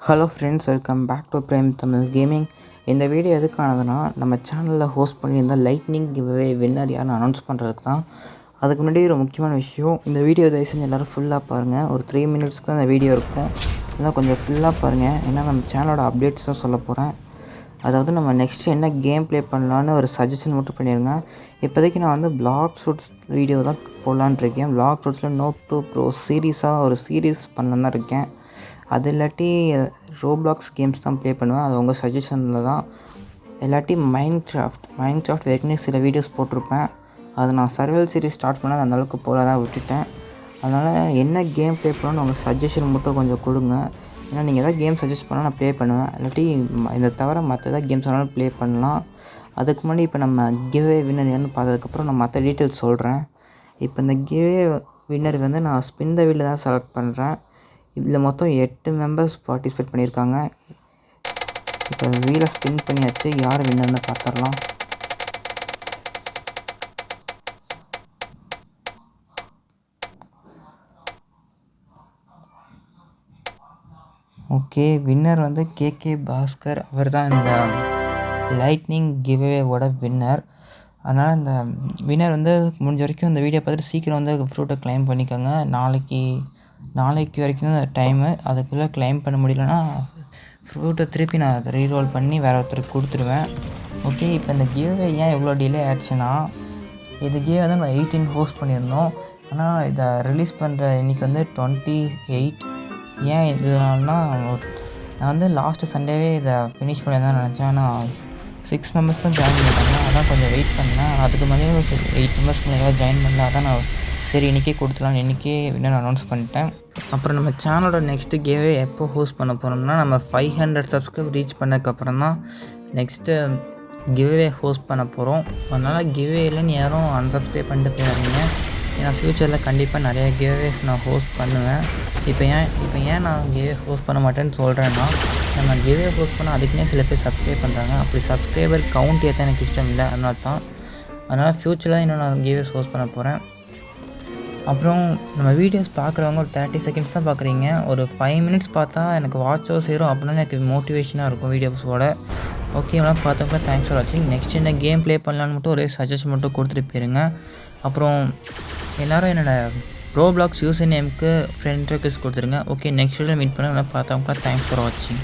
Hello friends, welcome back to Prem Tamil gaming. இந்த video எதுக்கானதுன்னா, நம்ம சேனலில் ஹோஸ்ட் பண்ணியிருந்த லைட்னிங் கிவ்அவே வின்னர் யாருன்னு அனௌன்ஸ் பண்ணுறதுக்கு தான். அதுக்கு முன்னாடி ஒரு முக்கியமான விஷயம், இந்த வீடியோ தயவு செஞ்சு எல்லோரும் ஃபுல்லாக பாருங்கள். ஒரு 3 மினிட்ஸ்க்கு தான் இந்த வீடியோ இருக்கும். இதெல்லாம் கொஞ்சம் ஃபுல்லாக பாருங்கள், ஏன்னா நம்ம சேனலோட அப்டேட்ஸ் தான் சொல்ல போகிறேன். அதாவது நம்ம நெக்ஸ்ட்டு என்ன கேம் ப்ளே பண்ணலான்னு ஒரு சஜஷன் மட்டும் பண்ணிடுங்க. இப்போதைக்கு நான் வந்து பிளாக் ஷூட்ஸ் வீடியோ தான் போடலான்னு இருக்கேன். பிளாக் ஷூட்ஸில் நோட் 2 ப்ரோ சீரீஸாக ஒரு சீரீஸ் பண்ணலான்னு தான் இருக்கேன். அது இல்லாட்டி ரோப்ளாக்ஸ் கேம்ஸ் தான் ப்ளே பண்ணுவேன். அது உங்கள் சஜஷனில் தான். இல்லாட்டி மைண்ட் கிராஃப்ட் ஏற்கனவே சில வீடியோஸ் போட்டிருப்பேன். அது நான் சர்வைவல் சீரிஸ் ஸ்டார்ட் பண்ணால் அந்தளவுக்கு போல தான் விட்டுட்டேன். அதனால் என்ன கேம் ப்ளே பண்ணணும்னு உங்கள் சஜஷன் மட்டும் கொஞ்சம் கொடுங்க. ஏன்னா நீங்கள் எதாவது கேம் சஜஸ்ட் பண்ணால் நான் ப்ளே பண்ணுவேன். இல்லாட்டி இதை தவிர மற்ற எதாவது கேம்ஸ் வேணாலும் ப்ளே பண்ணலாம். அதுக்கு முன்னாடி இப்போ நம்ம கிவ்அவே வின்னர் யாருன்னு பார்த்ததுக்கப்புறம் நான் மற்ற டீட்டெயில்ஸ் சொல்கிறேன். இப்போ இந்த கிவ்அவே வின்னர் வந்து நான் ஸ்பின் த வீலில் தான் செலக்ட் பண்ணுறேன். இதில் மொத்தம் 8 மெம்பர்ஸ் பார்ட்டிசிபேட் பண்ணியிருக்காங்க. இப்போ வீலை ஸ்பின் பண்ணியாச்சு. யார் வின்னர்னு பார்த்துடலாம். ஓகே, வின்னர் வந்து கேகே பாஸ்கர். அவர் தான் இந்த லைட்னிங் கிவ்அவேவோட வின்னர். அதனால் இந்த வின்னர் வந்து முடிஞ்ச வரைக்கும் இந்த வீடியோ பார்த்துட்டு சீக்கிரம் வந்து ஃப்ரூட்டை கிளைம் பண்ணிக்கோங்க. நாளைக்கு வரைக்கும் தான் அந்த டைமு. அதுக்குள்ளே கிளைம் பண்ண முடியலன்னா ஃப்ரூட்டை திருப்பி நான் அதை ரீரோல் பண்ணி வேறு ஒருத்தருக்கு கொடுத்துருவேன். ஓகே, இப்போ இந்த கிவ்அவே ஏன் இவ்வளோ டிலே ஆச்சுன்னா, இது கிவ்அவே வந்து நம்ம 18 ஹோஸ்ட் பண்ணியிருந்தோம். ஆனால் இதை ரிலீஸ் பண்ணுற இன்றைக்கி வந்து 28. ஏன் இதனால்னா, நான் வந்து லாஸ்ட்டு சண்டேவே இதை ஃபினிஷ் பண்ணி தான் நினச்சேன். ஆனால் 6 மெம்பர்ஸ் தான் ஜாயின் பண்ணிட்டாங்க. அதான் கொஞ்சம் வெயிட் பண்ணேன். அதுக்கு மேலேயே 8 மெம்பர்ஸ்க்கு மேலே ஜாயின் பண்ணல. அதான் நான் சரி இன்றைக்கே கொடுத்துலான்னு இன்றைக்கே வின்னர் அனௌன்ஸ் பண்ணிட்டேன். அப்புறம் நம்ம சேனலோட நெக்ஸ்ட்டு கிவ்அவே எப்போ ஹோஸ்ட் பண்ண போகிறோம்னா, நம்ம 500 சப்ஸ்கிரைப் ரீச் பண்ணதுக்கப்புறம் தான் நெக்ஸ்ட்டு கிவ்அவே ஹோஸ்ட் பண்ண போகிறோம். அதனால் கிவ்அவேலன்னு யாரும் அன்சப்ஸ்கிரைப் பண்ணிட்டு போயிடாதீங்க. ஏன்னா ஃப்யூச்சரில் கண்டிப்பாக நிறைய கிவ்அவேஸ் நான் ஹோஸ்ட் பண்ணுவேன். இப்போ ஏன் நான் கிவ்அவே ஹோஸ்ட் பண்ண மாட்டேன்னு சொல்கிறேன்னா, நம்ம கிவ்அவே ஹோஸ்ட் பண்ணால் அதுக்குன்னே சில பேர் சப்ஸ்கிரைப் பண்ணுறாங்க. அப்படி சப்ஸ்கிரைபர் கவுண்ட் ஏற்ற எனக்கு இஷ்டம் இல்லை. அதனால் ஃப்யூச்சரில் தான் இன்னும் நான் கிவ்அவேஸ் ஹோஸ்ட் பண்ண போகிறேன். அப்புறம் நம்ம வீடியோஸ் பார்க்குறவங்க ஒரு 30 செகண்ட்ஸ் தான் பார்க்குறீங்க. ஒரு 5 மினிட்ஸ் பார்த்தா எனக்கு வாட்ச் ஹவர்ஸ் சேரும். அப்படின்னா எனக்கு மோட்டிவேஷனாக இருக்கும் வீடியோஸோட. ஓகே, எல்லாம் பார்த்தவங்களா தேங்க்ஸ் ஃபார் வாட்சிங். நெக்ஸ்ட் என்ன கேம் ப்ளே பண்ணலான்னு மட்டும் ஒரே சஜஷன் மட்டும் கொடுத்துட்டு போயிருங்க. அப்புறம் எல்லோரும் என்னோடய ரோப்ளாக்ஸ் யூசர் நேமுக்கு ஃப்ரெண்ட் ரிக்வெஸ்ட் கொடுத்துருங்க. ஓகே, நெக்ஸ்ட் வீடியோ மீட் பண்ண பார்த்தவங்களா தேங்க்ஸ் ஃபார் வாட்சிங்.